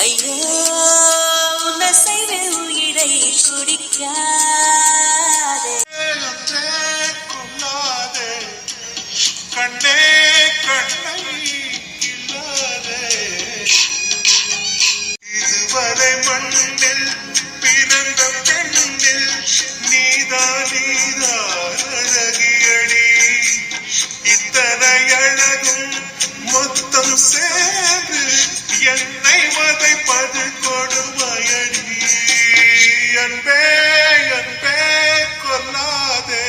ஐயோ நசைவு உயிரை குடிக்காதே கண்ணே கண்ணை இல்லாதே இதுவரை மண்ணில் பிறந்த பெண்ணில் நீதான் அழகியடி இத்தனை அழகும் மொத்தம் சேர்ந்து என்னை வதைப்பது கொடுமையடி அன்பே அன்பே கொல்லாதே.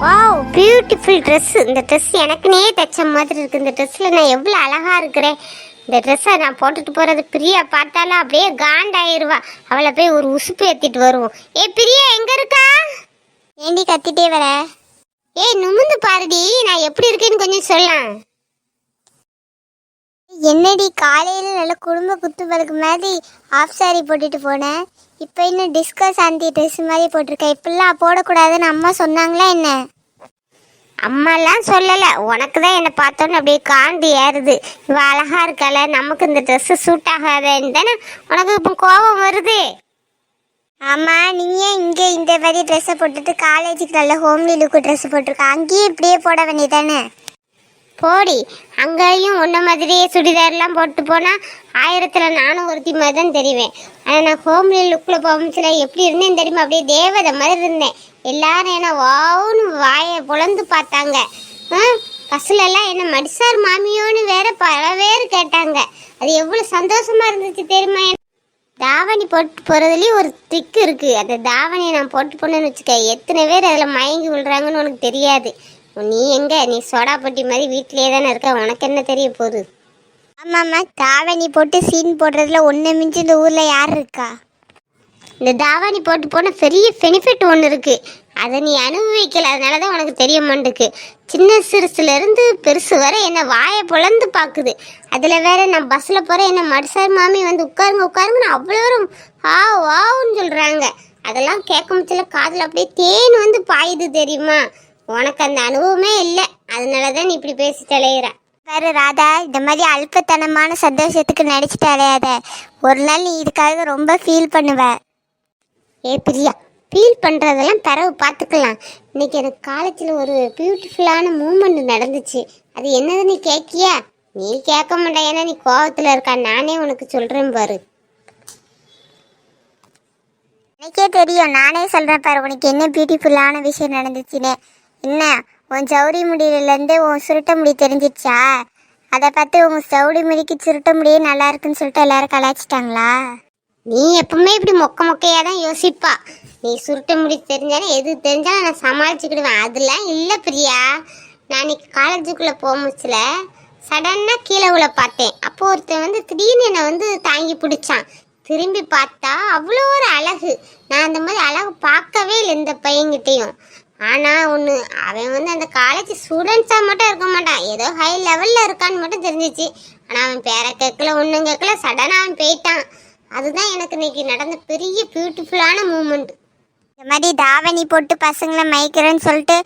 Wow beautiful dress. இந்த ட்ரெஸ் எனக்குனே தைச்ச மாதிரி இருக்கு. இந்த ட்ரெஸ்ஸில் நான் எவ்வளோ அழகாக இருக்கிறேன். இந்த ட்ரெஸ்ஸை நான் போட்டுட்டு போகிறது பிரியா பார்த்தாலும் அப்படியே காண்டாயிருவா. அவளை போய் ஒரு உசுப்பு ஏற்றிட்டு வருவோம். ஏ பிரியா எங்கே இருக்கா? ஏண்டி கத்திட்டே வர? ஏய் நிமிந்து பாருடி, நான் எப்படி இருக்கேன்னு கொஞ்சம் சொல்லலாம். என்னடி காலையில் நல்ல குடும்ப குத்துபலுக்கு மாதிரி ஆஃப் சாரி போட்டுட்டு போனேன். இப்போ இன்னும் டிஸ்கஸ் ஆந்தி ட்ரெஸ் மாதிரி போட்டிருக்கேன். இப்படிலாம் போடக்கூடாதுன்னு அம்மா சொன்னாங்களா என்ன? அம்மாலாம் சொல்லலை, உனக்கு தான் என்னை பார்த்தோன்னு அப்படியே காண்டி ஏறுது. இவ அழகா இருக்கால, நமக்கு இந்த ட்ரெஸ்ஸு சூட் ஆகாதேன்னு தானே உனக்கு இப்போ கோபம் வருது. ஆமாம், நீங்கள் இங்கே இந்த மாதிரி ட்ரெஸ்ஸை போட்டுட்டு காலேஜுக்கு நல்ல ஹோம்லி லுக்கு ட்ரெஸ் போட்டிருக்கா. அங்கேயும் இப்படியே போட வேண்டியதானே? போடி, அங்கேயும் உன்ன மாதிரியே சுடிதார்லாம் போட்டு போனால் 1000ல் நானும் ஒருத்தி மாதிரி தான் தெரிவேன். ஆனால் நான் ஹோம்லி லுக்கில் போகச்சில எப்படி இருந்தேன்னு தெரியுமா? அப்படியே தேவதை மாதிரி இருந்தேன். எல்லாரும் என்ன வாவுன்னு வாயை பொழந்து பார்த்தாங்க. பஸ்லெல்லாம் என்ன மடிசார் மாமியோன்னு வேற பல பேர் கேட்டாங்க. அது எவ்வளோ சந்தோஷமா இருந்துச்சு தெரியுமா? தாவணி போட்டு போகிறதுலேயும் ஒரு திக்கு இருக்குது. அந்த தாவணியை நான் போட்டு போனேன்னு வச்சுக்க, எத்தனை பேர் அதில் மயங்கி விழுறாங்கன்னு உனக்கு தெரியாது. நீ எங்கே, நீ சோடா பொட்டி மாதிரி வீட்டிலே தானே இருக்க, உனக்கு என்ன தெரிய போகுது? ஆமாம்மா, தாவணி போட்டு சீன் போடுறதுல ஒன்று மிஞ்சி இந்த ஊரில் யார் இருக்கா? இந்த தாவணி போட்டு போனால் பெரிய பெனிஃபிட் ஒன்று இருக்குது. அதை நீ அனுபவிக்கல, அதனால தான் உனக்கு தெரிய மாட்டுக்கு. சின்ன சிறுசுலேருந்து பெருசு வரை என்ன வாயை பொழந்து பார்க்குது. அதில் வேற நான் பஸ்ஸில் போகிறேன், என்ன மடிசார் மாமி வந்து உட்காருங்க உட்காருங்கன்னு அவ்வளோரும் வாவுன்னு சொல்கிறாங்க. அதெல்லாம் கேட்க முடிச்சல, காதில் அப்படியே தேன் வந்து பாயுது தெரியுமா? உனக்கு அந்த அனுபவமே இல்லை, அதனால தான் நீ இப்படி பேசி தலையிற. வேறு ராதா, இந்த மாதிரி அல்பத்தனமான சந்தோஷத்துக்கு நடிச்சுட்டு அலையாத. ஒரு நாள் நீ இதுக்காக ரொம்ப ஃபீல் பண்ணுவ. ஏ பிரியா, ஃபீல் பண்ணுறதெல்லாம் பிறகு பார்த்துக்கலாம். இன்னைக்கு எனக்கு காலேஜில் ஒரு பியூட்டிஃபுல்லான மூமெண்ட் நடந்துச்சு. அது என்னது நீ கேட்கியா? நீ கேட்க மாட்டேன், ஏன்னா நீ கோபத்தில் இருக்கா. நானே உனக்கு சொல்கிறேன் பாரு. எனக்கே தெரியும், நானே சொல்கிறேன் பாரு உனக்கு என்ன பியூட்டிஃபுல்லான விஷயம் நடந்துச்சுன்னு. என்ன, உன் சவுடி முடியிலேருந்து உன் சுருட்ட முடி தெரிஞ்சிடுச்சா? அதை பார்த்து உங்கள் சவுடி முடிக்கு சுருட்ட முடியே நல்லா இருக்குன்னு சொல்லிட்டு எல்லாரும் கலாய்ச்சிட்டாங்களா? நீ எப்பவுமே இப்படி மொக்கையாக தான் யோசிப்பா. நீ சுருட்ட முடி தெரிஞ்சாலும் எது தெரிஞ்சாலும் நான் சமாளிச்சுக்கிடுவேன். அதெல்லாம் இல்லை பிரியா. நான் இன்னைக்கு காலேஜுக்குள்ளே போக முடிச்சல, சடனாக கீழே உள்ள பார்த்தேன். அப்போ ஒருத்தன் வந்து திடீர்னு என்னை வந்து தாங்கி பிடிச்சான். திரும்பி பார்த்தா அவ்வளோ ஒரு அழகு. நான் அந்த மாதிரி அழகு பார்க்கவே இல்லை இந்த பையன்கிட்டையும். ஆனால் ஒன்று, அவன் வந்து அந்த காலேஜ் ஸ்டூடெண்ட்ஸாக மட்டும் இருக்க மாட்டான், ஏதோ ஹை லெவலில் இருக்கான்னு மட்டும் தெரிஞ்சிச்சு. ஆனால் அவன் பேரை கேட்கல, ஒன்றும் கேட்கல, சடனாக அவன் போயிட்டான். அதுதான் எனக்கு இன்னைக்கு நடந்த பெரிய பியூட்டிஃபுல்லான மூமெண்ட். இந்த மாதிரி தாவணி போட்டு பசங்களை மயக்கிறேன்னு சொல்லிட்டு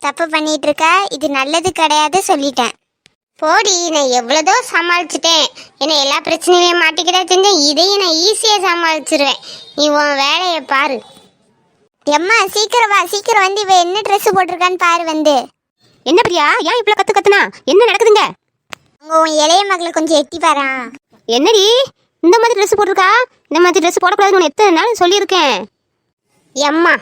தப்பு பண்ணிட்டு இருக்க, இது நல்லது கிடையாது சொல்லிட்டேன். போடி, நான் எவ்வளோதோ சமாளிச்சுட்டேன். ஏன்னா எல்லா பிரச்சனையிலையும் மாட்டிக்கிட்டா செஞ்சேன், இதையும் நான் ஈஸியாக சமாளிச்சிருவேன். நீ உன் வேலையை பாரு. எம்மா சீக்கிரம் வா, சீக்கிரம் வந்து இவ என்ன ட்ரெஸ் போட்டிருக்கான்னு பாரு. வந்து என்ன பிரியா, ஏன் இவ்வளோ கத்துனா என்ன நடக்குதுங்க? உங்க உன் இளைய மகளை கொஞ்சம் எட்டி பாரா. என்னடி இந்த மாதிரி ட்ரெஸ் போட்டிருக்கா? இந்த மாதிரி ட்ரெஸ் போடக்கூடாதுன்னு எத்தனை நாள் சொல்லியிருக்கேன். எம்மா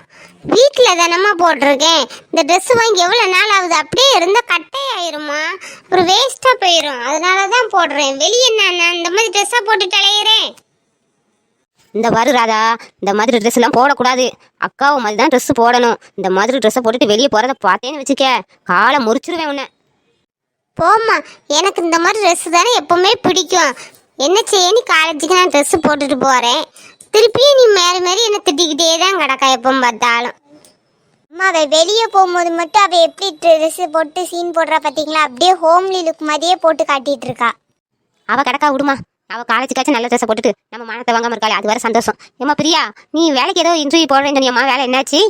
வீட்டில் தானம்மா போட்டிருக்கேன். இந்த ட்ரெஸ் வாங்கி எவ்வளோ நாள் ஆகுது? அப்படியே இருந்தால் கட்டையாயிருமா, ஒரு வேஸ்ட்டாக போயிடும். அதனால தான் போடுறேன். வெளியே நான் இந்த மாதிரி ட்ரெஸ்ஸாக போட்டுட்டு அலையிறேன். இந்த பாரு ராதா, இந்த மாதிரி ட்ரெஸ் எல்லாம் போடக்கூடாது. அக்காவை மாதிரி தான் ட்ரெஸ் போடணும். இந்த மாதிரி ட்ரெஸ்ஸை போட்டுட்டு வெளியே போகிறத பார்த்தேன்னு வச்சுக்க, காலை முறிச்சிருவேன் உன்னை. போம்மா, எனக்கு இந்த மாதிரி ட்ரெஸ் தானே எப்பவுமே பிடிக்கும். என்ன செய்ய, நீ காலேஜுக்கு நான் ட்ரெஸ்ஸு போட்டுட்டு போகிறேன், திருப்பியும் நீ மேலே மாரி என்னை திட்டிக்கிட்டே தான் கிடக்கா எப்போ பார்த்தாலும். அம்மா அவள் வெளியே போகும்போது மட்டும் அவள் எப்படி ட்ரெஸ்ஸு போட்டு சீன் போடுறா பார்த்தீங்களா? அப்படியே ஹோம்லி லுக் மாதிரியே போட்டு காட்டிகிட்டு இருக்கா. அவள் கிடக்கா விடுமா, அவள் காலேஜுக்காச்சும் நல்ல ட்ரெஸ்ஸை போட்டுட்டு நம்ம மானத்தை வாங்காமல் இருக்காளே, அது வேற சந்தோஷம். ஏம்மா பிரியா, நீ வேலைக்கு ஏதோ இன்டர்வியூ போடுறேன்னு சொன்னியம்மா, வேலை என்னாச்சு?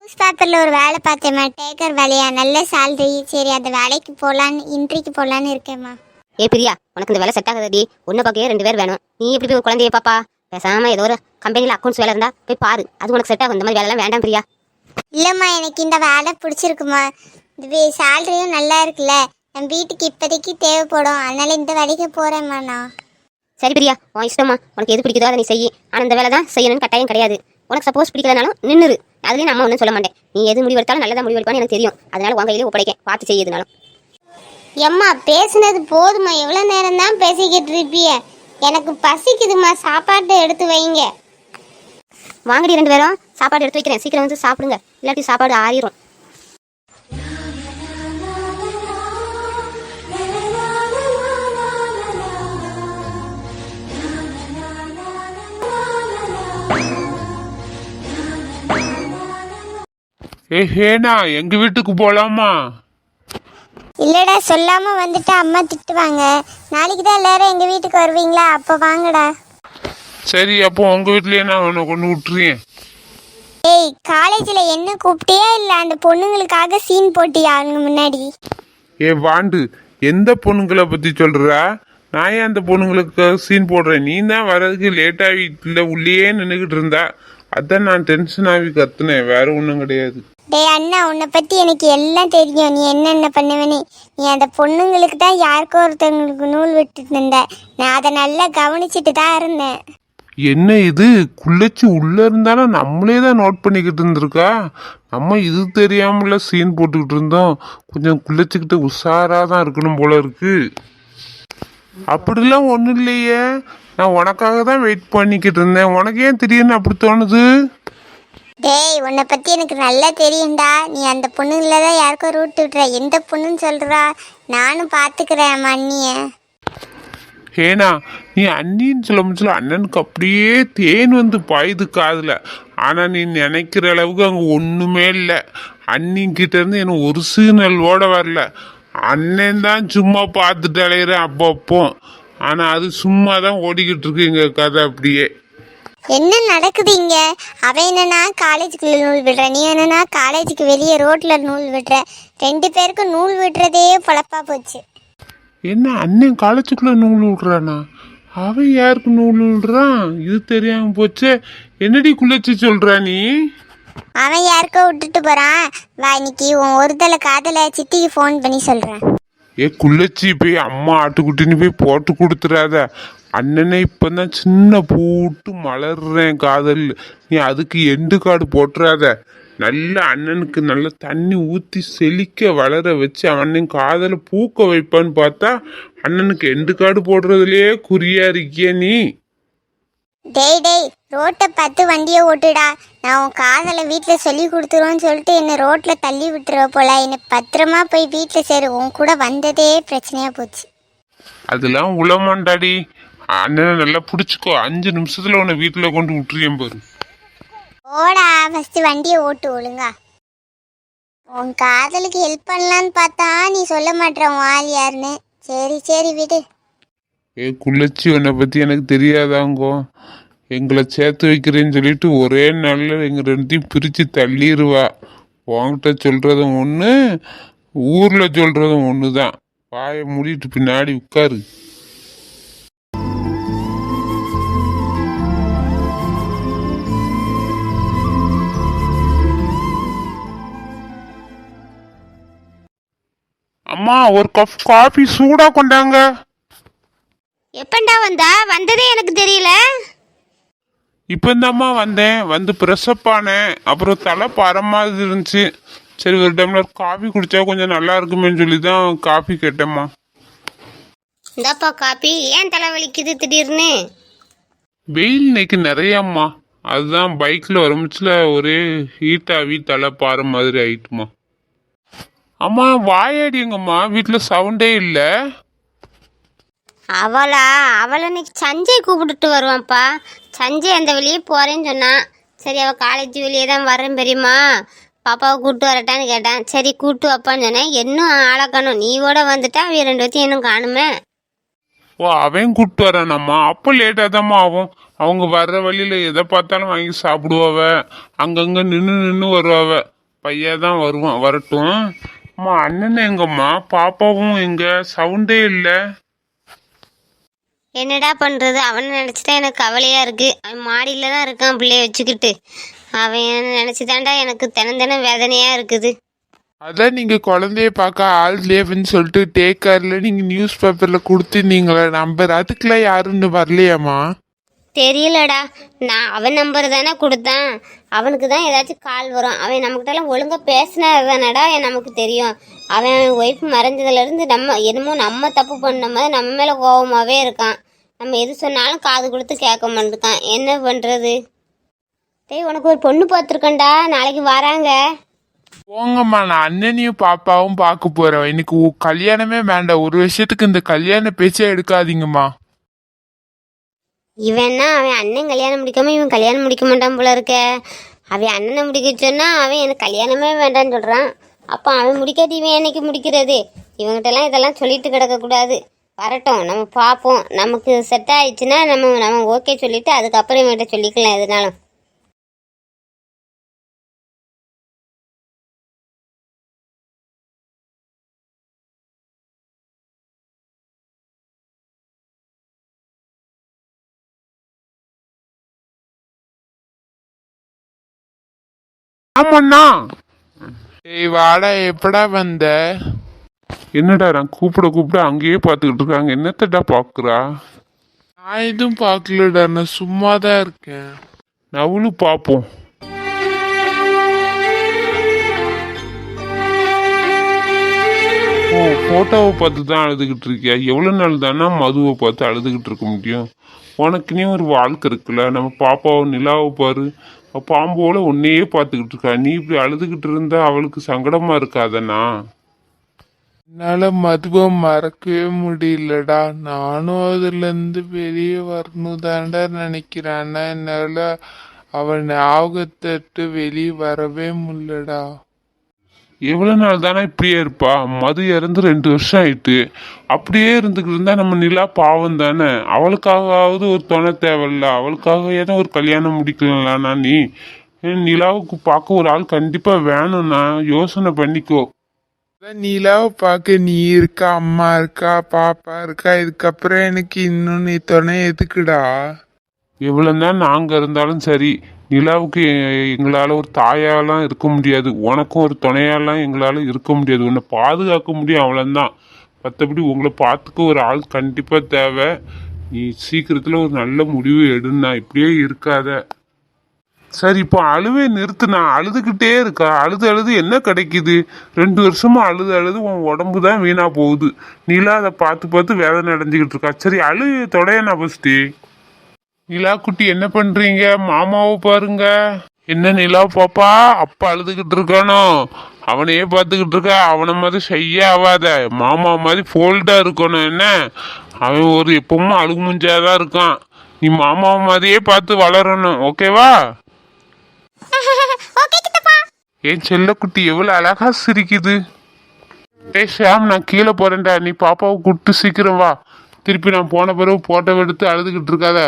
நியூஸ் பேப்பரில் ஒரு வேலை பார்த்தேம்மா, டேக்கர் வேலையா, நல்ல சேலரி. சரி அந்த வேலைக்கு போகலான்னு, இன்டர்வியூக்கு போகலான்னு இருக்கேம்மா. ஏ பிரியா, உனக்கு இந்த வேலை செட் ஆகுதுடி. ஒன்றை பார்க்கவே 2 பேர் வேணும். நீ எப்படி போய் குழந்தைய பாப்பா? பேசாம ஏதோ ஒரு கம்பெனியில் அக்கௌண்ட்ஸ் வேலை இருந்தா போய் பாரு. அது உனக்கு செட் ஆகும். இந்த மாதிரி வேலைலாம் வேண்டாம் பிரியா. இல்லைம்மா, எனக்கு இந்த வேலை பிடிச்சிருக்குமா. இது சேலரியும் நல்லா இருக்குல்ல, என் வீட்டுக்கு இப்போதைக்கு தேவைப்படும். அதனால இந்த வேலைக்கு போகிறேம்மா நான். சரி பிரியா, உன் இஷ்டமா. உனக்கு எது பிடிக்குதோ அதை நீ செய்யி. ஆனால் இந்த வேலை தான் செய்யணும்னு கட்டாயம் கிடையாது. உனக்கு சப்போஸ் பிடிக்கலனாலும் நின்னுரு. அதுலேயும் நம்ம ஒன்றும் சொல்ல மாட்டேன். நீ எது முடிவெடுத்தாலும் நல்லதாக முடிவெடுப்பான்னு எனக்கு தெரியும். அதனால உன் கையிலே ஒப்படைக்கேன். பார்த்து செய்யுதுனாலும். எம்மா, பேசுனது போதுமா? எவ்வளோ நேரம் தான் பேசிக்கிட்டு இருப்பிய? எனக்கு பசிக்குதுமா, சாப்பாட்டை எடுத்து வைங்க. வாங்கடி 2 பேரும், சாப்பாடு எடுத்து வைக்கிறேன். சீக்கிரம் வந்து சாப்பிடுங்க, இல்லாட்டி சாப்பாடு ஆறிடும். ஹேனா, எங்க வீட்டுக்கு போலாமா? இல்லடா, சொல்லாம வந்துட்டு அம்மா திட்டுவாங்க. நாளைக்கு தான் எல்லாரும் எங்க வீட்டுக்கு வருவீங்களா, அப்போ வாங்கடா. சரி, அப்போ உங்க வீட்லயே நான் உன்னை கொண்டு விட்டுறேன். ஏய், காலேஜில் என்ன கூப்பிட்டியா இல்லை அந்த பொண்ணுங்களுக்காக சீன் போட்டியா அவங்க முன்னாடி? ஏ வாண்டு, எந்த பொண்ணுங்களை பத்தி சொல்ற? நான் ஏன் அந்த பொண்ணுங்களுக்கு சீன் போடுறேன்? நீ தான் வர்றதுக்கு லேட்டா வீட்டுல உள்ளேயே நின்றுகிட்டு இருந்தா, அதான் நான் டென்ஷன் ஆகி கத்துனேன். வேற ஒன்றும் கிடையாது. டேய் அண்ணா, உன்னை பற்றி எனக்கு எல்லாம் தெரியும். நீ என்னென்ன பண்ணுவேன்னு. நீ அந்த பொண்ணுங்களுக்கு தான் யாருக்கோ ஒருத்தவங்களுக்கு நூல் விட்டுட்டு இருந்த. நான் அதை நல்லா கவனிச்சுட்டு தான் இருந்தேன். என்ன இது, குள்ளச்சி உள்ள இருந்தாலும் நம்மளே தான் நோட் பண்ணிக்கிட்டு இருந்திருக்கா. நம்ம இது தெரியாமல சீன் போட்டுக்கிட்டு இருந்தோம். கொஞ்சம் குள்ளச்சிக்கிட்ட உஷாரா தான் இருக்கணும் போல இருக்கு. அப்படிலாம் ஒன்றும் இல்லையே, நான் உனக்காக தான் வெயிட் பண்ணிக்கிட்டு இருந்தேன். உனக்கு ஏன் திடீர்னு அப்படி தோணுது? டேய், உன்னை பற்றி எனக்கு நல்லா தெரியும்டா. நீ அந்த பொண்ணுங்கள தான் யாருக்கோ ரூட் விட்டுற. எந்த பொண்ணுன்னு சொல்கிறா? நானும் பார்த்துக்கிறேன் அண்ணிய. ஏனா, நீ அண்ணின்னு சொல்ல முடியல. அண்ணனுக்கு அப்படியே தேன் வந்து பாயுது காதுல. ஆனா நீ நினைக்கிற அளவுக்கு அங்க ஒண்ணுமே இல்லை. அண்ணிக்கிட்ட இருந்து எனக்கு ஒரு சீனல்வோட வரல. அண்ணன் தான் சும்மா பார்த்துட்டு அலையிறேன் அப்பப்போ. ஆனா அது சும்மா தான் ஓடிக்கிட்டு இருக்கு எங்க கதை அப்படியே. என்ன நடக்குது இங்க? அவன் என்னன்னா காலேஜுக்குள்ள நூல் விடுற, நீ என்னன்னா காலேஜுக்கு வெளியே ரோட்ல நூல் விடுற. 2 பேருக்கும் நூல் விடுறதே பொழப்பா போச்சு. என்ன, அண்ணன் காலேஜுக்குள்ள நூல் விடுறானா? அவன் யாருக்கு நூல் விடுறான்? இது தெரியாம போச்சு. என்னடி குள்ளச்சி சொல்ற நீ? அவன் யாருக்கோ விட்டுட்டு போறான். வா, இன்னைக்கு உன் ஒருதலை காதல சித்திக்கு ஃபோன் பண்ணி சொல்றேன். ஏ குள்ளச்சி, போய் அம்மா ஆட்டுக்குட்டின்னு போய் போட்டு கொடுத்துறாத. அண்ணனை இப்பதான் சின்ன பூட்டு மலர்றேன் காதல். நீ அதுக்கு எண்டு காடு போட்டுறாத. நல்ல அண்ணனுக்கு நல்ல தண்ணி ஊற்றி செழிக்க வளர வச்சு அண்ணன் காதலை பூக்க வைப்பான்னு பார்த்தா அண்ணனுக்கு எண்டு காடு போடுறதுலயே குறியா இருக்கிய நீ. டேய் டேய், ரோட்டை பார்த்து வண்டியை ஓட்டுடா. நான் உன் காதலை வீட்டில் சொல்லி கொடுத்துருவோன்னு சொல்லிட்டு என்னை ரோட்டில் தள்ளி விட்டுருவ போல. என்னை பத்திரமா போய் வீட்டில் சேரு. உன் கூட வந்ததே பிரச்சனையா போச்சு. அதெல்லாம் உளமாண்டாடி. அண்ணனை நல்லா பிடிச்சிக்கோ. 5 நிமிஷத்துல உன்னை வீட்டில் கொண்டு விட்டுறியேன் பாரு. ஓடா, ஃபஸ்ட்டு வண்டியை ஓட்டு ஒழுங்கா. உன் காதலுக்கு ஹெல்ப் பண்ணலான்னு பார்த்தா நீ சொல்ல மாட்டேற உன் ஆள் யாருன்னு. சரி சரி விடு. ஏ குள்ளச்சி, உன்னை பற்றி எனக்கு தெரியாதாங்கோ. எங்களை சேர்த்து வைக்கிறேன்னு சொல்லிட்டு ஒரே நாளில் எங்கள் 2த்தையும் பிரித்து தள்ளிடுவா. உன்கிட்ட சொல்கிறதும் ஒன்று, ஊரில் சொல்கிறதும் ஒன்று தான். வாயை மூடிட்டு பின்னாடி உட்காரு. அம்மா, ஒரு கப் காஃபி சூடா கொண்டாங்க. எப்பண்டா வந்ததே எனக்கு தெரியல. இப்போ இந்தம்மா வந்தேன். வந்து ப்ரெஸ்அப் ஆனேன். அப்புறம் தலை பர மாதிரி இருந்துச்சு. சரி, ஒரு டம்ளர் காஃபி குடிச்சா கொஞ்சம் நல்லா இருக்குமேன்னு சொல்லி தான் காஃபி கேட்டேம்மா. இந்தாப்பா காப்பி. ஏன் தலை வலிக்குது திடீர்னு? வெயில் இன்னைக்கு நிறையம்மா. அதுதான் பைக்கில் வரமுச்சில் ஒரே ஹீட்டாகி தலை பாற மாதிரி ஆயிட்டுமா. அம்மா வாயாடிங்கம்மா, வீட்டில் சவுண்டே இல்லை. அவளை இன்னைக்கு சஞ்சய் கூப்பிட்டுட்டு வருவான்ப்பா. சஞ்சய் அந்த வெளியே போகிறேன்னு சொன்னான். சரி, அவள் காலேஜ் வெளியே தான் வரேன் பெரியம்மா, பாப்பாவை கூப்பிட்டு வரட்டான்னு கேட்டான். சரி கூப்பிட்டு வைப்பான்னு சொன்னேன். இன்னும் ஆளை காணும். நீ கூட வந்துட்டா அவ 2 பேர்த்தையும் இன்னும் காணுமே. ஓ, அவன் கூப்பிட்டு வரானாம்மா? அப்போ லேட்டாக தான்மா ஆகும். அவங்க வர்ற வழியில் எதை பார்த்தாலும் வாங்கி சாப்பிடுவாவ. அங்கங்கே நின்று வருவாவ. பையன் தான் வருவான், வரட்டும். அம்மா, அண்ணன் எங்கம்மா? பாப்பாவும் எங்க? சவுண்டே இல்லை. என்னடா பண்ணுறது, அவனை நினச்சிட்டா எனக்கு கவலையாக இருக்குது. அவன் மாடியில் தான் இருக்கான் பிள்ளைய வச்சுக்கிட்டு. அவன் நினச்சிதாண்டா எனக்கு தினம் வேதனையாக இருக்குது. அதான் நீங்கள் குழந்தைய பார்க்க ஆள் லேவுன்னு சொல்லிட்டு டேக்கரில் நீங்கள் நியூஸ் பேப்பரில் கொடுத்துருந்தீங்களே நம்பர், அதுக்கெல்லாம் யாருன்னு வரலையாம்மா? தெரியலடா, நான் அவன் நம்பர் தானே கொடுத்தான். அவனுக்கு தான் ஏதாச்சும் கால் வரும். அவன் நம்மக்கிட்டலாம் ஒழுங்காக பேசினா தானடா நமக்கு தெரியும். அவன் ஒய்ஃப் மறைஞ்சதுலேருந்து நம்ம தப்பு பண்ண மாதிரி நம்ம மேலே கோபமாகவே இருக்கான். நம்ம எது சொன்னாலும் காது கொடுத்து கேட்க மாட்டேக்கான். என்ன பண்ணுறது? டேய், உனக்கு ஒரு பொண்ணு பார்த்துருக்கேன்டா, நாளைக்கு வராங்க. போங்கம்மா, நான் அண்ணனையும் பாப்பாவும் பார்க்க போகிறேன். எனக்கு கல்யாணமே வேண்டாம். ஒரு விஷயத்துக்கு இந்த கல்யாண பேச்சே எடுக்காதீங்கம்மா. இவன்னா அவன் அண்ணன் கல்யாணம் முடிக்காம இவன் கல்யாணம் முடிக்க மாட்டான் போல இருக்க. அவன் அண்ணனை முடிக்க சொன்னா அவன் எனக்கு கல்யாணமே வேண்டான்னு சொல்கிறான். அப்போ அவன் முடிக்காது இவன் என்னைக்கு முடிக்கிறது? இவங்கிட்டலாம் இதெல்லாம் சொல்லிட்டு கிடக்கக்கூடாது. வரட்டும், நம்ம பார்ப்போம். நமக்கு செட் ஆயிடுச்சுன்னா நம்ம ஓகே சொல்லிட்டு அதுக்கப்புறம் இவன்கிட்ட சொல்லிக்கலாம் எதுனாலும். ஆமாண்ணா. ஏய் வாடா, எப்படா வந்த? என்னடா நான் கூப்பிட அங்கேயே பார்த்துக்கிட்டு இருக்காங்க. என்னத்தடா பார்க்குறா? நான் எதுவும் பார்க்கலடா, நான் சும்மா தான் இருக்கேன். நவுளு பார்ப்போம். ஓ, ஃபோட்டோவை பார்த்து தான் அழுதுகிட்டு இருக்கியா? எவ்வளோ நாள் தானே மதுவை பார்த்து அழுதுகிட்டு இருக்க முடியும்? உனக்குன்னே ஒரு வாழ்க்கை இருக்குல்ல. நம்ம பாப்பாவை நிலாவை பாரு, பாம்போல உன்னையே பார்த்துக்கிட்டு இருக்கா. நீ இப்படி அழுதுகிட்டு இருந்தா அவளுக்கு சங்கடமா இருக்காதண்ணா? என்னால் மதுவை மறக்கவே முடியலடா. நானும் அதுலேருந்து வெளியே வரணும் தாண்டா நினைக்கிறேன். ஆனால் என்னால் அவன் ஞாபகத்தை வெளியே வரவே முடியலடா. எவ்வளோ நாள் தானே இப்படியே இருப்பா? மது இறந்து 2 வருஷம் ஆயிட்டு. அப்படியே இருந்துக்கிட்டு இருந்தா நம்ம நிலா பாவம் தானே. அவளுக்காகவாவது ஒரு துணை தேவையில்ல. அவளுக்காக ஏதோ ஒரு கல்யாணம் முடிக்கலாம்னா நீ நிலாவுக்கு பார்க்க ஒரு ஆள் கண்டிப்பாக வேணும்னா யோசனை பண்ணிக்கோ. நிலாவை பார்க்க நீ இருக்கா, அம்மா இருக்கா, பாப்பா இருக்கா. இதுக்கப்புறம் எனக்கு இன்னும் நீ துணை எதுக்குடா? எவ்வளோ தான் நாங்கள் இருந்தாலும் சரி, நிலாவுக்கு எங்களால் ஒரு தாயாலாம் இருக்க முடியாது. உனக்கும் ஒரு துணையாலாம் எங்களால் இருக்க முடியாது. உன்னை பாதுகாக்க முடியும், அவ்வளோதான். மற்றபடி உங்களை பார்த்துக்க ஒரு ஆள் கண்டிப்பாக தேவை. நீ சீக்கிரத்தில் ஒரு நல்ல முடிவு எடுன்னா, இப்படியே இருக்காத. சரி, இப்போ அழுவே நிறுத்துனா. அழுதுகிட்டே இருக்கா. அழுது என்ன கிடைக்குது? 2 வருஷமா அழுது உன் உடம்பு தான் வீணா போகுது. நிலா அதை பார்த்து வேதனை அடைஞ்சிக்கிட்டு இருக்கா. சரி, தொடையண்ணா ஃபஸ்ட்டு. நிலா குட்டி என்ன பண்றீங்க? மாமாவை பாருங்க. என்ன நிலா பாப்பா, அப்பா அழுதுகிட்டு இருக்கானோ? அவனையே பார்த்துக்கிட்டு இருக்கா. அவனை மாதிரி செய்ய ஆகாத. மாமா மாதிரி ஃபோல்டா இருக்கணும். என்ன அவன் ஒரு எப்பவும் அழுகு முஞ்சாதான் இருக்கான். நீ மாமாவை மாதிரியே பார்த்து வளரணும். ஓகேவா? என் செல்லக்குட்டி எவ்வளவு அழகா சிரிக்குது. டேய் ஷாம், நான் கீழே போறேன்டா. நீ பாப்பாவை கூப்பிட்டு சீக்கிரம் வா. திருப்பி நான் போன பிறகு போட்டோ எடுத்து அழுதுகிட்டு இருக்காத.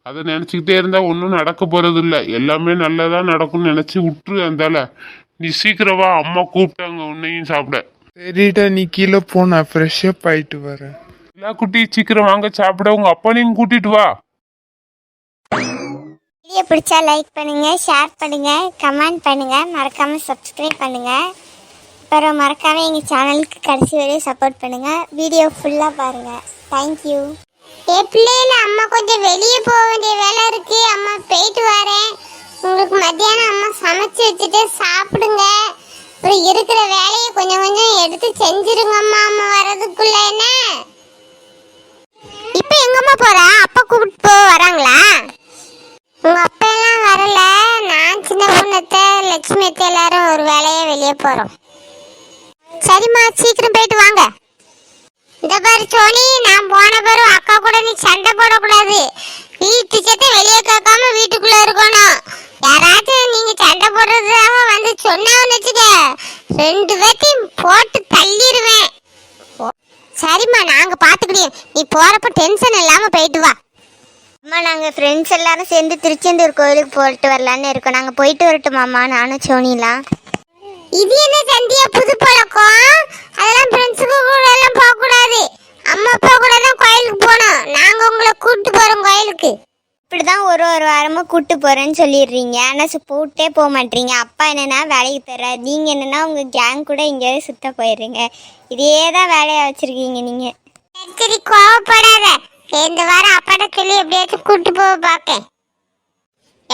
அதை நினச்சிக்கிட்டே இருந்தா ஒன்றும் நடக்க போறது இல்லை. எல்லாமே நல்லதா நடக்கும்னு நினச்சி விட்டுரு. அந்தால நீ சீக்கிரம் வா, அம்மா கூப்பிட்டாங்க உன்னையும் சாப்பிட. சரிடா, நீ கீழே போ, நான் ஃப்ரெஷ்ஷப் ஆயிட்டு வரேன். எல்லா குட்டி சீக்கிரம் வாங்க சாப்பிட. உங்க அப்பனையும் கூட்டிட்டு வா. வீடியோ பிடிச்சா லைக் பண்ணுங்க, ஷேர் பண்ணுங்க, கமெண்ட் பண்ணுங்க, மறக்காம சப்ஸ்கிரைப் பண்ணுங்க. அப்புறம் மறக்காம எங்க சேனலுக்கு கடைசி வரையும் சப்போர்ட் பண்ணுங்க. வீடியோ ஃபுல்லா பாருங்க. தேங்க்யூ. பிள்ளைல அம்மா கொஞ்சம் வெளியே போக வேண்டிய வேலை இருக்கு. அம்மா போயிட்டு வரேன். உங்களுக்கு மத்தியானம் அம்மா சமைச்சு வச்சுட்டு சாப்பிடுங்க. அப்புறம் இருக்கிற வேலையை கொஞ்சம் எடுத்து செஞ்சிருங்க அம்மா வர்றதுக்குள்ள. என்ன இப்போ எங்கம்மா போறா? அப்பா கூப்பிட்டு வராங்களா? உங்க அப்பா எல்லாம் வரல. நான் சின்ன பொண்ணத்தை லட்சுமி அத்தை எல்லாரும் ஒரு வேலையை வெளியே போறோம். சரிம்மா, சீக்கிரம் போயிட்டு வாங்க. இந்த பாரு சோனி, நான் போன பிறகு அக்கா கூட நீ சண்டை போடக்கூடாது. வீட்டு சத்தை வெளியே கேட்காம வீட்டுக்குள்ள இருக்கணும். யாராச்சும் நீங்க சண்டை போடுறதுக்காக வந்து சொன்னான்னு வச்சுக்க, 2 பேர்த்தையும் போட்டு தள்ளிடுவேன். சரிம்மா, நாங்க பாத்துக்கிட்டோம். நீ போறப்ப டென்ஷன் இல்லாம போயிட்டு வா. அம்மா, நாங்க ஃப்ரெண்ட்ஸ் எல்லாரும் சேர்ந்து திருச்செந்தூர் கோயிலுக்கு போயிட்டு வரலான்னு இருக்கோம். நாங்க போயிட்டு வரட்டுமாம்மா, நானும் சோனிலாம்? இது என்ன சந்தியா புது பழக்கம்? அதெல்லாம் ஃப்ரெண்ட்ஸுக்கு கூட எல்லாம் போக கூடாது. அம்மா அப்பா கூட தான் கோயிலுக்கு போகணும். நாங்க உங்களை வாரமும் கூட்டு போகிறேன்னு சொல்லிடுறீங்க, ஆனால் போட்டே போக மாட்டீங்க. அப்பா என்னென்னா வேலைக்கு தர்றாரு, நீங்கள் என்னென்னா உங்கள் கேங் கூட எங்கேயாவது சுத்த போயிடுறீங்க. இதே தான் வேலையாக வச்சுருக்கீங்க நீங்கள். சரி கோவப்படாத, இந்த வாரம் அப்பாட்ட சொல்லி எப்படியாச்சும் கூட்டு போக பார்க்க.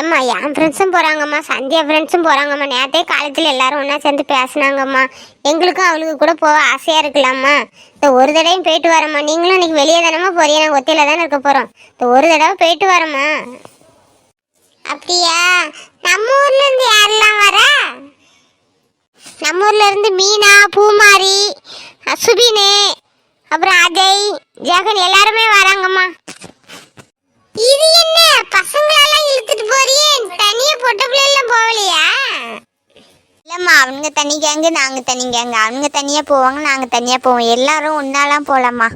ஏம்மா என் ஃப்ரெண்ட்ஸும் போகிறாங்கம்மா, சந்தியா ஃப்ரெண்ட்ஸும் போகிறாங்கம்மா. நேற்றே காலேஜில் எல்லாரும் ஒன்றா சேர்ந்து பேசினாங்கம்மா. எங்களுக்கும் அவளுக்கு கூட போக ஆசையாக இருக்கலாம்மா. இந்த ஒரு தடவையும் போயிட்டு வரம்மா. நீங்களும் இன்னைக்கு வெளியே தானம்மா போறீங்க, நாங்கள் ஒத்தையில் தானே இருக்க போகிறோம். இந்த ஒரு தடவை போயிட்டு வரம்மா. அப்படியா? நம்ம ஊர்லேருந்து யாரெல்லாம் வரா? நம்ம ஊர்லேருந்து மீனா, பூமாரி, சுபினு, அப்புறம் அஜய், ஜெகன் எல்லாருமே வராங்கம்மா. இது என்ன பசங்களெல்லாம் இழுத்துட்டு போறியே, தனியா பொட்ட பிள்ளைலாம் போகலையா? இல்லம்மா, அவனுங்க தனி கேங்கு, நாங்க தனி கேங்கு. அவனுங்க தனியா போவாங்க, நாங்க தனியா போவோம். எல்லாரும் ஒன்னாலாம் போலாமா.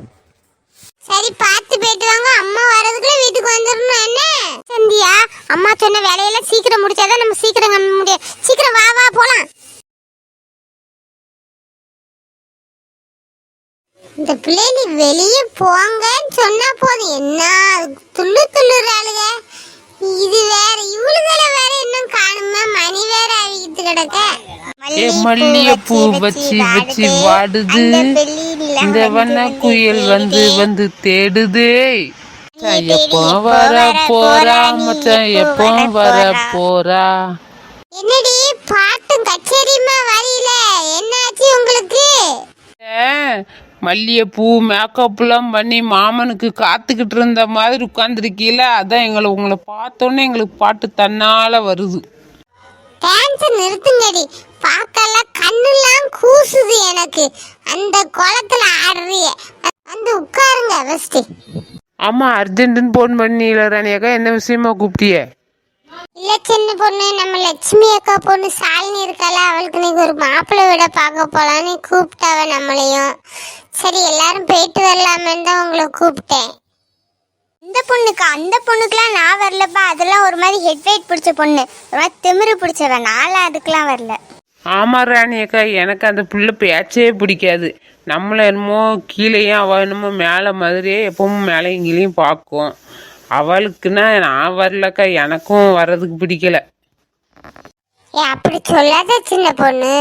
சரி பார்த்து போயிட்டு வாங்க. அம்மா வரதுக்குள்ள வீட்டுக்கு வந்துடணும். என்ன சந்தியா, அம்மா சொன்ன வேலையெல்லாம் சீக்கிரம் முடிச்சாதான் நம்ம சீக்கிரம் கிளம்ப முடியும். சீக்கிரம் வா வா போலாம். இந்த பிள்ளைங்க வெளியே போங்கன்னு சொன்னா போதும், என்ன துள்ளு துள்ளுறாளுங்க. இது வேற, இவளுகளை வேற இன்னும் காணுமா, மணி வேற அவிக்கிட்டு கிடக்க. மல்லிகைப்பூ வச்சு வச்சு வாடுது, இந்த வண்ண குயில் வந்து வந்து தேடுதே. எப்போ வர போறா மச்சான், எப்போ வர போறா? என்னடி பாட்டும் கச்சேரியுமா வரையில, என்னாச்சு உங்களுக்கு? மல்லிகைப்பூ மேக்கப்லாம் பண்ணி மாமனுக்கு காத்துக்கிட்டு இருந்த மாதிரி உட்காந்துருக்கீல, அதான் உங்களை பார்த்தோன்னே எங்களுக்கு பாட்டு தன்னால வருது. டான்ஸ் நிறுத்துங்கடி, பார்க்கலாம் கண்ணுலாம் கூசுது எனக்கு. அந்த குளத்துல ஆடுறிய வந்து உட்காருங்க ஃபர்ஸ்ட். ஆமா, அர்ஜென்ட்டுன்னு போன் பண்ணில ராணியக்கா, என்ன விஷயமா கூப்பிட்டியே? இல்ல சின்ன பொண்ணு, நம்ம லட்சுமி அக்கா பொண்ணு சாலினி இருக்கால, அவளுக்கு நீங்க ஒரு மாப்பிள்ளை விட பார்க்க போலான்னு கூப்பிட்டாவ நம்மளையும். சரி எல்லாரும் போயிட்டு வரலாமேன்னு தான் உங்களை கூப்பிட்டேன். இந்த பொண்ணுக்கா? அந்த பொண்ணுக்கெல்லாம் நான் வரலப்பா. அதெல்லாம் ஒரு மாதிரி ஹெட் வெயிட் பிடிச்ச பொண்ணு, ஒரு மாதிரி திமிரு பிடிச்சவன். நான்லாம் அதுக்கெல்லாம் வரல. ஆமா ராணியக்கா, எனக்கு அந்த பிள்ளை பேச்சே பிடிக்காது. நம்மள என்னமோ கீழேயும் அவள் என்னமோ மேலே மாதிரியே எப்பவும் மேலேயும் கீழேயும் பார்க்கும். அவளுக்குன்னா நான் வரலக்கா, எனக்கும் வர்றதுக்கு பிடிக்கல. அப்படி சொல்லாத சின்ன பொண்ணு,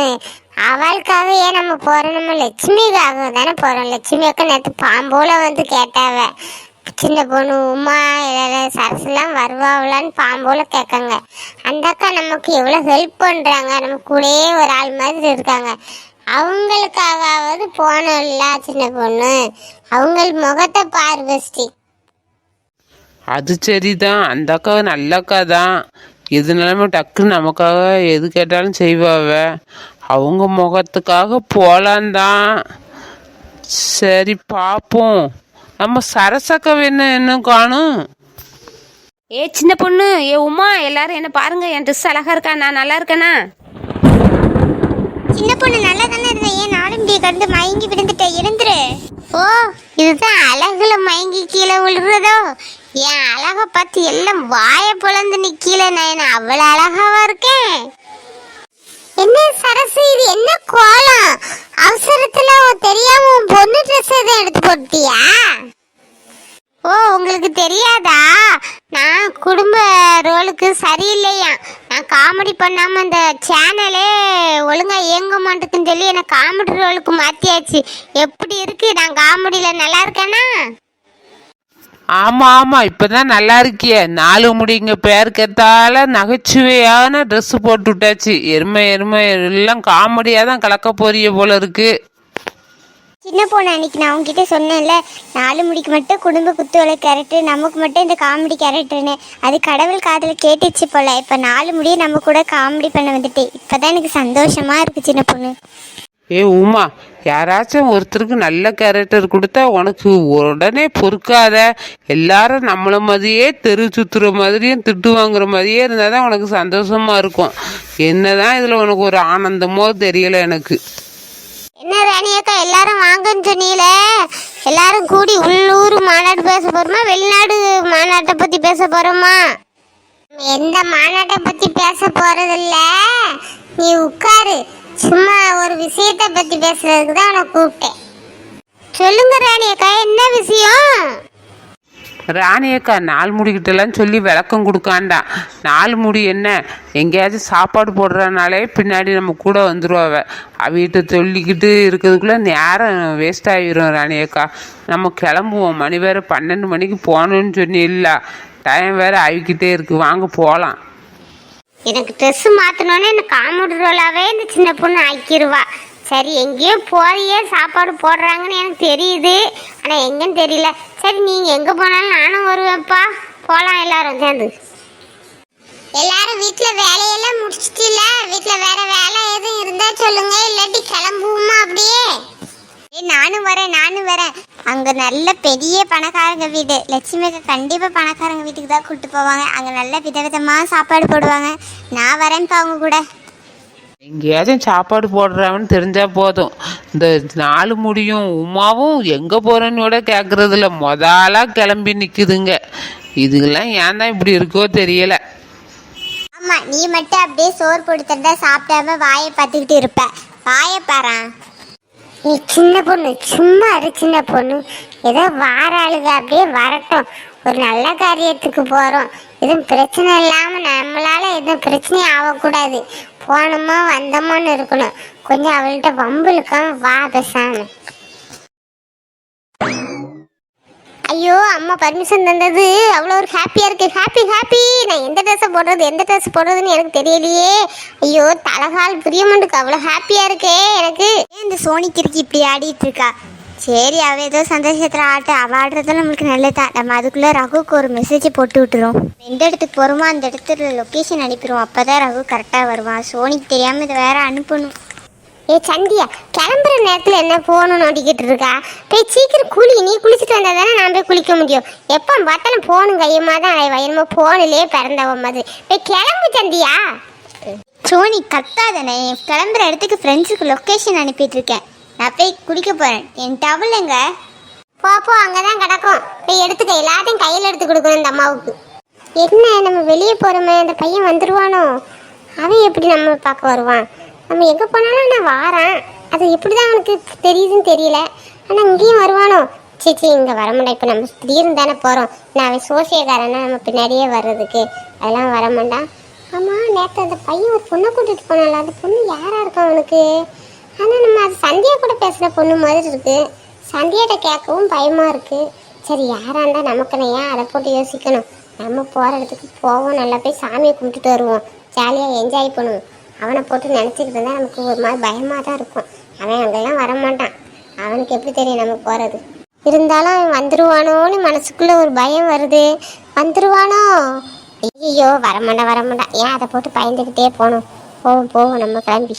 அவளுக்காக ஏன் நம்ம போறோம்? நம்ம லட்சுமிக்காக தானே போறோம். லட்சுமி அக்கா நேற்று பாம்போல வந்து கேட்டாவ, சின்ன பொண்ணு உமா சரசுலாம் வருவாங்களான்னு பாம்போல கேட்காங்க. அந்த அக்கா நமக்கு எவ்வளோ ஹெல்ப் பண்ணுறாங்க, நம்ம கூடயே ஒரு ஆள் மாதிரி இருக்காங்க. அவங்களுக்காகவாவது போனோம்ல சின்ன பொண்ணு, அவங்க முகத்தை பாரு ஃபஸ்ட்டு. அது சரிதான், அந்த அக்கா நல்ல அக்கா தான். எதுனாலுமே டக்குன்னு நமக்காக எது கேட்டாலும் செய்வாவ. அவங்க முகத்துக்காக போலான்தான். சரி பார்ப்போம். நம்ம சரசக்கா இன்னும் காணும். ஏ சின்ன பொண்ணு, ஏ உமா, எல்லாரும் என்ன பாருங்க, என் ட்ரெஸ் அழகா இருக்கா, நான் நல்லா இருக்கேனா? சின்ன பொண்ணு நல்லா தானே இருந்த, ஏன் நானும் இப்படி கண்டு மயங்கி விழுந்துட்டேன், எழுந்துரு. ஓ, இதுதான் அழகுல மயங்கி கீழே விழுறதோ? என் அழகை பார்த்து எல்லாம் வாய பொழந்து நிக்கல. நான் என்ன அவ்வளவு அழகாவா இருக்கேன்? என்ன சரசு, இது என்ன கோலம்? அவசரத்துல தெரியாம உன் பொண்ணு ட்ரெஸ் எதுவும் எடுத்து போட்டியா? ஓ, உங்களுக்கு தெரியாதா? நான் குடும்ப ரோலுக்கு சரியில்லையா, நான் காமெடி பண்ணாம இந்த சேனலே ஒழுங்கா இயங்க மாட்டேங்குன்னு சொல்லி என்னை காமெடி ரோலுக்கு மாத்தியாச்சு. எப்படி இருக்கு, நான் காமெடியில நல்லா இருக்கேனா? ஆமா ஆமா, இப்பதான் நல்லா இருக்கிய. 4 முடிங்க பேருக்கேத்தால நகைச்சுவையான ட்ரெஸ் போட்டு விட்டாச்சு. எருமை எல்லாம் காமெடியா தான் கலக்க போறிய போல இருக்கு. சின்ன பொண்ணு, அன்னைக்கு நான் உங்ககிட்ட சொன்னேன்ல, 4 முடிக்கு மட்டும் குடும்ப குத்துவலை கேரக்டர், நமக்கு மட்டும் இந்த காமெடி கேரக்டர்னு. அது கடவுள் காதில் கேட்டுச்சு போல. இப்போ 4 முடியை நம்ம கூட காமெடி பண்ண வந்துட்டு இப்போதான் எனக்கு சந்தோஷமா இருக்கு சின்ன பொண்ணு. ஏ உமா, யாராச்சும் ஒருத்தருக்கு நல்ல கேரக்டர் கொடுத்தா உனக்கு உடனே பொறுக்காத. எல்லாரும் நம்மள மாதிரியே தெரு சுத்துற மாதிரியும் திட்டு வாங்குற மாதிரியே இருந்தால் தான் உனக்கு சந்தோஷமா இருக்கும். என்னதான் இதில் உனக்கு ஒரு ஆனந்தமோ தெரியல எனக்கு. என்ன ராணியக்கா, எல்லாரும் வாங்கன்னு சொன்னீல, எல்லாரும் கூடி உள்ளூர் மாநாடு பேச போறோமா, வெளிநாடு மாநாட்டை பத்தி பேச போறோமா? எந்த மாநாட்டை பத்தி பேச போறதில்ல, நீ உட்காரு. சும்மா ஒரு விஷயத்தை பத்தி பேசுறதுக்கு தான் உன்னை கூப்பிட்டேன். சொல்லுங்க ராணியக்கா, என்ன விஷயம்? ராணியக்கா 4 முடிக்கிட்டலாம் சொல்லி விளக்கம் கொடுக்காண்டா. 4 முடி என்ன, எங்கேயாச்சும் சாப்பாடு போடுறதுனாலே பின்னாடி நம்ம கூட வந்துடுவாவ. அவகிட்ட சொல்லிக்கிட்டு இருக்கிறதுக்குள்ளே நேரம் வேஸ்ட் ஆகிரும் ராணியக்கா. நம்ம கிளம்புவோம், மணி வேறு 12 மணிக்கு போகணுன்னு சொன்னி இல்லை, டைம் வேறு ஆகிக்கிட்டே இருக்குது, வாங்க போகலாம். எனக்கு ட்ரெஸ்ஸு மாற்றணுன்னு எனக்கு காம்பவுண்ட் ரோலாகவே இந்த சின்ன பொண்ணு ஆக்கிடுவா. சரி எங்கேயோ போறியே சாப்பாடு போடுறாங்கன்னு எனக்கு தெரியுது, ஆனால் எங்கன்னு தெரியல. சரி நீங்கள் எங்கே போனாலும் நானும் வருவேன்ப்பா, போகலாம் எல்லாரும் சேர்ந்து. எல்லாரும் வீட்டில் வேலையெல்லாம் முடிச்சிட்டில? வீட்டில் வேற வேலை எதுவும் இருந்தா சொல்லுங்க, இல்லாட்டி கிளம்புவோமா அப்படியே? நானும் வரேன். அங்கே நல்ல பெரிய பணக்காரங்க வீடு, லட்சுமிக்கு கண்டிப்பாக பணக்காரங்க வீட்டுக்கு தான் கூப்பிட்டு போவாங்க. அங்கே நல்ல விதவிதமாக சாப்பாடு போடுவாங்க. நான் வரேன்ப்பா அவங்க கூட. எங்கேயாச்சும் சாப்பாடு போடுறான்னு தெரிஞ்சால் போதும். இந்த 4 முடியும் உமாவும் எங்கே போகிறேன்னு கூட கேட்குறதில்ல, மொதலாக கிளம்பி நிற்குதுங்க. இதுக்கெல்லாம் ஏன் தான் இப்படி இருக்கோ தெரியலை. ஆமாம், நீ மட்டும் அப்படியே சோறு போட்டு தந்தா சாப்பிடாம வாயை பார்த்துக்கிட்டு இருப்ப. வாயை பாரா. நீ சின்ன பொண்ணு, சும்மா இரு சின்ன பொண்ணு. ஏதோ வார ஆளுங்க அப்படியே வரட்டும், ஒரு நல்ல காரியத்துக்கு போகிறோம். எதுவும் பிரச்சனை இல்லாமல் நம்மளால் எதுவும் பிரச்சனையும் ஆகக்கூடாது. போனோமா வந்தோமான்னு இருக்கணும். கொஞ்சம் அவள்கிட்ட வம்பு இழுக்காம வா பேசாம. ஐயோ அம்மா பர்மிஷன் தந்தது அவ்வளோ ஒரு ஹாப்பியாக இருக்குது. ஹாப்பி. நான் எந்த ட்ரெஸ் போடுறதுன்னு எனக்கு தெரியலையே. ஐயோ தலகால் பிரியமண்டுக்கு அவ்வளோ ஹாப்பியாக இருக்கே எனக்கு. இந்த சோனிக்கு இருக்கு இப்படி ஆடிட்டு இருக்கா. சரி, அவள் ஏதோ சந்தோஷத்தில் அவள் ஆடுறதும் நம்மளுக்கு நல்லதான். நம்ம அதுக்குள்ளே ரகுக்கு ஒரு மெசேஜ் போட்டு விட்டுரும். எந்த இடத்துக்கு போகிறோமோ அந்த இடத்துல லொக்கேஷன் அனுப்பிடுவோம். அப்போ தான் ரகு கரெக்டாக வருவான். சோனிக்கு தெரியாமல் இதை வேற அனுப்பணும். சந்தியா, கிளம்புற நேரத்தில் என்ன போகணும்னு நோண்டிக்கிட்டு இருக்கா? போய் சீக்கிரம் குளி. நீ குளிச்சுட்டு வந்தால் தானே நான் போய் குளிக்க முடியும். எப்போ பார்த்தாலும் போகணும் கையமாக தான் என்னமோ போனிலே பிறந்தவ மாதிரி. போய் கிளம்பு சந்தியா. சோனி கத்தாதானே, கிளம்புற இடத்துக்கு ஃப்ரெண்ட்ஸுக்கு லொக்கேஷன் அனுப்பிட்டு இருக்கேன். நான் போய் குளிக்க போகிறேன். என் டவலுங்க. போ அங்கே தான் கிடக்கும், போய் எடுத்துக்க. எல்லாத்தையும் கையில் எடுத்து கொடுக்கணும் இந்த அம்மாவுக்கு. என்ன நம்ம வெளியே போகிறோமே, அந்த பையன் வந்துடுவானோ? அவன் எப்படி நம்ம பார்க்க வருவான்? நம்ம எங்கே போனாலும் நான் வாரேன், அது எப்படி தான் அவனுக்கு தெரியுதுன்னு தெரியல. ஆனால் இங்கேயும் வருவானோ? சரி இங்கே வரமாட்டா. இப்போ நம்ம திடீர்னு தானே போகிறோம். நான் அவன் சோசியக்காரனா நம்ம பின்னாடியே வர்றதுக்கு அதெல்லாம் வரமாட்டான். ஆமாம், நேற்று அந்த பையன் ஒரு பொண்ணை கூட்டிகிட்டு போனால, அந்த பொண்ணு யாராக இருக்கும் அவனுக்கு? ஆனால் நம்ம அது சந்தியா கூட பேசுகிற பொண்ணு மாதிரி இருக்குது. சந்தியாட்ட கேட்கவும் பயமாக இருக்குது. சரி யாராக இருந்தால் நமக்குன்னு ஏன் அதை போட்டு யோசிக்கணும்? நம்ம போகிற இடத்துக்கு போவோம், நல்லா போய் சாமியை கும்பிட்டுட்டு வருவோம், ஜாலியாக என்ஜாய் பண்ணுவோம். அவனை போட்டு நினச்சிக்கிட்டு இருந்தால் நமக்கு ஒரு மாதிரி பயமாக தான் இருக்கும். அவன் அங்கெல்லாம் வரமாட்டான். அவனுக்கு எப்படி தெரியும் நம்ம போகிறது? இருந்தாலும் அவன் வந்துடுவானோன்னு மனசுக்குள்ளே ஒரு பயம் வருது. வந்துடுவானோ? ஐயோ வரமாட்டான். ஏன் அதை போட்டு பயந்துக்கிட்டே போகணும்? போவோம் நம்ம கிளம்பி.